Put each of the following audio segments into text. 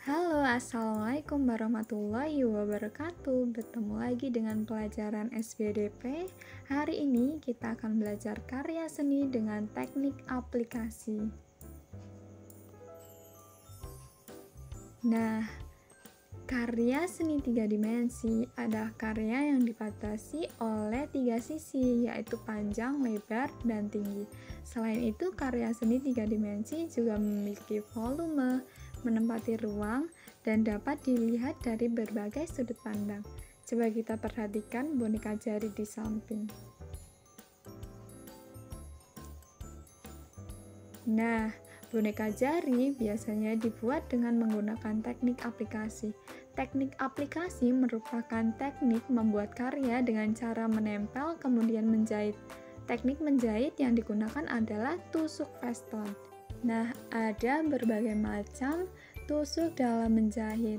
Halo, assalamualaikum warahmatullahi wabarakatuh. Bertemu lagi dengan pelajaran SBDP. Hari ini kita akan belajar karya seni dengan teknik aplikasi. Nah, karya seni 3 dimensi adalah karya yang dibatasi oleh 3 sisi, yaitu panjang, lebar, dan tinggi. Selain itu, karya seni 3 dimensi juga memiliki volume, menempati ruang, dan dapat dilihat dari berbagai sudut pandang. Coba kita perhatikan boneka jari di samping. Nah, boneka jari biasanya dibuat dengan menggunakan teknik aplikasi. Teknik aplikasi merupakan teknik membuat karya dengan cara menempel kemudian menjahit. Teknik menjahit yang digunakan adalah tusuk Weston. Nah, ada berbagai macam tusuk dalam menjahit.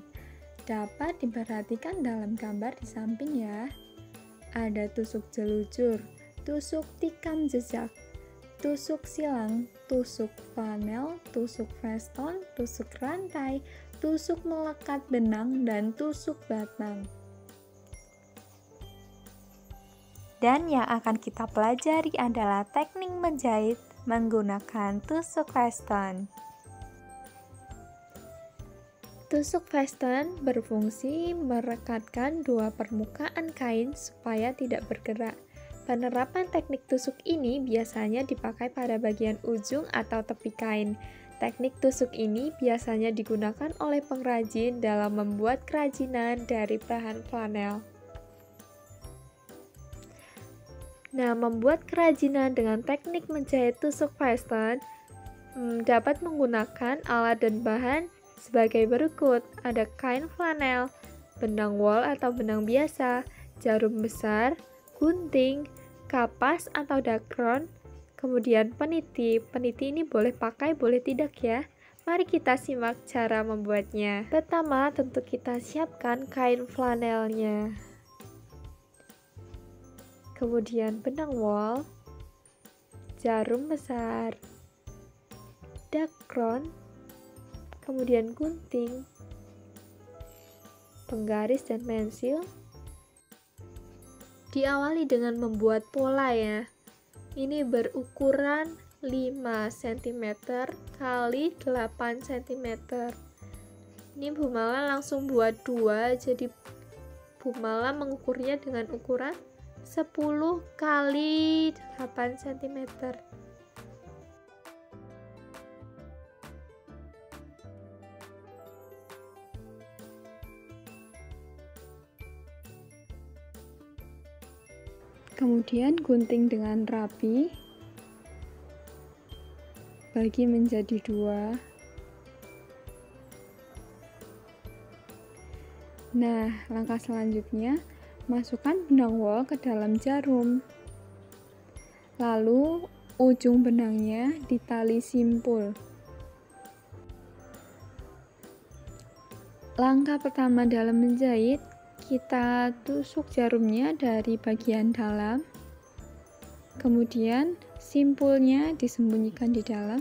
Dapat diperhatikan dalam gambar di samping ya. Ada tusuk jelujur, tusuk tikam jejak, tusuk silang, tusuk flanel, tusuk Weston, tusuk rantai, tusuk melekat benang, dan tusuk batang. Dan yang akan kita pelajari adalah teknik menjahit menggunakan tusuk Weston. Tusuk Weston berfungsi merekatkan dua permukaan kain supaya tidak bergerak. Penerapan teknik tusuk ini biasanya dipakai pada bagian ujung atau tepi kain. Teknik tusuk ini biasanya digunakan oleh pengrajin dalam membuat kerajinan dari bahan flanel. Nah, membuat kerajinan dengan teknik menjahit tusuk Weston dapat menggunakan alat dan bahan sebagai berikut. Ada kain flanel, benang wol atau benang biasa, jarum besar, gunting, kapas atau dakron, kemudian peniti. Peniti ini boleh pakai, boleh tidak ya. Mari kita simak cara membuatnya. Pertama, tentu kita siapkan kain flanelnya. Kemudian benang wol, jarum besar, dakron, kemudian gunting, penggaris dan pensil. Diawali dengan membuat pola ya. Ini berukuran 5 cm kali 8 cm. Ini Bu Mala langsung buat 2, jadi Bu Mala mengukurnya dengan ukuran 10 kali 8 cm. Kemudian gunting dengan rapi, bagi menjadi 2. Nah, langkah selanjutnya, masukkan benang wol ke dalam jarum. Lalu, ujung benangnya ditali simpul. Langkah pertama dalam menjahit, kita tusuk jarumnya dari bagian dalam. Kemudian, simpulnya disembunyikan di dalam.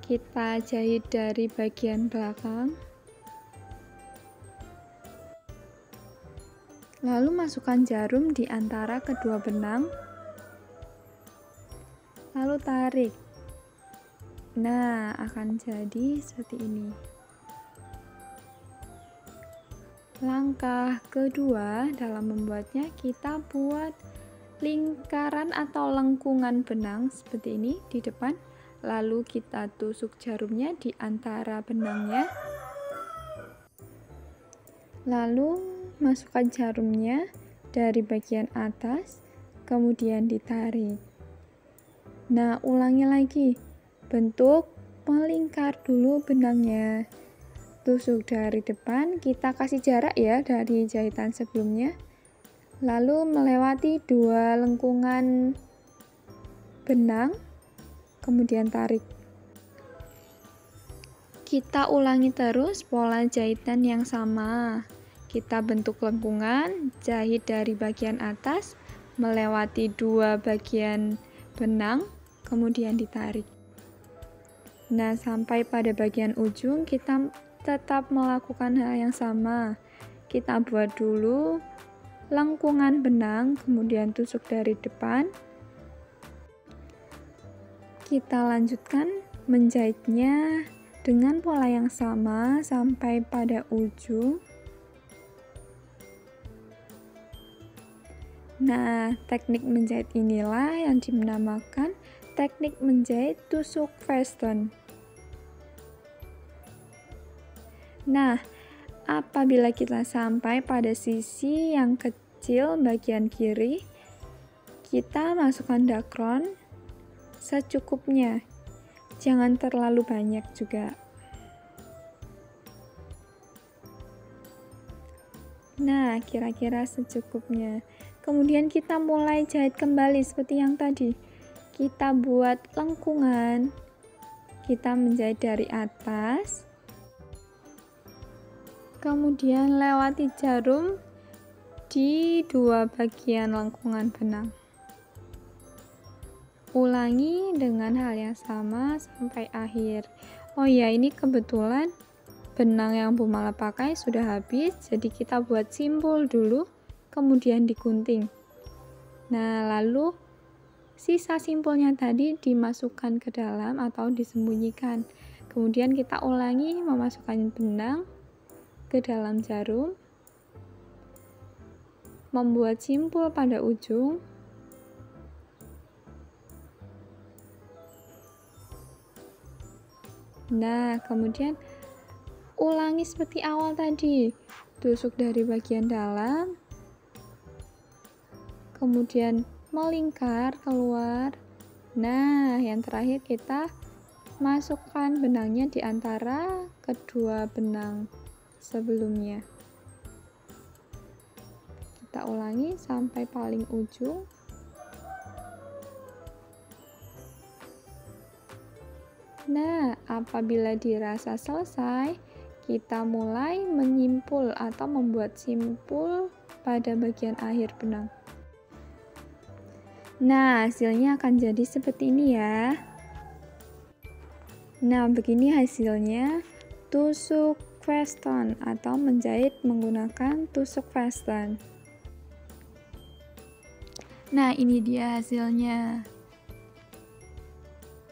Kita jahit dari bagian belakang. Lalu masukkan jarum di antara kedua benang. Lalu tarik. Nah, akan jadi seperti ini. Langkah kedua dalam membuatnya, kita buat lingkaran atau lengkungan benang seperti ini di depan. Lalu kita tusuk jarumnya di antara benangnya. Lalu masukkan jarumnya dari bagian atas, kemudian ditarik. Nah, ulangi lagi. Bentuk melingkar dulu benangnya. Tusuk dari depan, kita kasih jarak ya dari jahitan sebelumnya. Lalu melewati 2 lengkungan benang, kemudian tarik. Kita ulangi terus pola jahitan yang sama. Kita bentuk lengkungan, jahit dari bagian atas, melewati 2 bagian benang, kemudian ditarik. Nah, sampai pada bagian ujung kita tetap melakukan hal yang sama. Kita buat dulu lengkungan benang, kemudian tusuk dari depan. Kita lanjutkan menjahitnya dengan pola yang sama sampai pada ujung. Nah, teknik menjahit inilah yang dinamakan teknik menjahit tusuk fasten. Nah, apabila kita sampai pada sisi yang kecil bagian kiri, kita masukkan dakron secukupnya. Jangan terlalu banyak juga. Nah, kira-kira secukupnya. Kemudian kita mulai jahit kembali seperti yang tadi. Kita buat lengkungan. Kita menjahit dari atas. Kemudian lewati jarum di dua bagian lengkungan benang. Ulangi dengan hal yang sama sampai akhir. Oh ya, ini kebetulan benang yang Bu Mala pakai sudah habis, jadi kita buat simpul dulu, kemudian digunting. Nah, lalu sisa simpulnya tadi dimasukkan ke dalam atau disembunyikan. Kemudian kita ulangi memasukkan benang ke dalam jarum, membuat simpul pada ujung. Nah, kemudian ulangi seperti awal tadi, tusuk dari bagian dalam, kemudian melingkar keluar. Nah, yang terakhir kita masukkan benangnya di antara kedua benang sebelumnya. Kita ulangi sampai paling ujung. Nah, apabila dirasa selesai, kita mulai menyimpul atau membuat simpul pada bagian akhir benang. Nah, hasilnya akan jadi seperti ini ya. Nah, begini hasilnya tusuk fasten atau menjahit menggunakan tusuk fasten. Nah, ini dia hasilnya.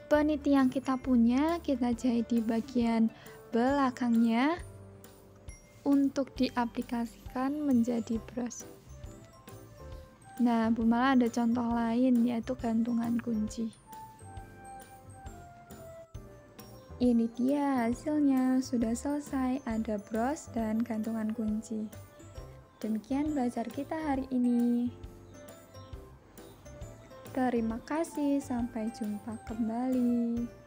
Peniti yang kita punya, kita jahit di bagian belakangnya untuk diaplikasikan menjadi bros. Nah, Bu Mala ada contoh lain, yaitu gantungan kunci. Ini dia hasilnya, sudah selesai, ada bros dan gantungan kunci. Demikian belajar kita hari ini. Terima kasih, sampai jumpa kembali.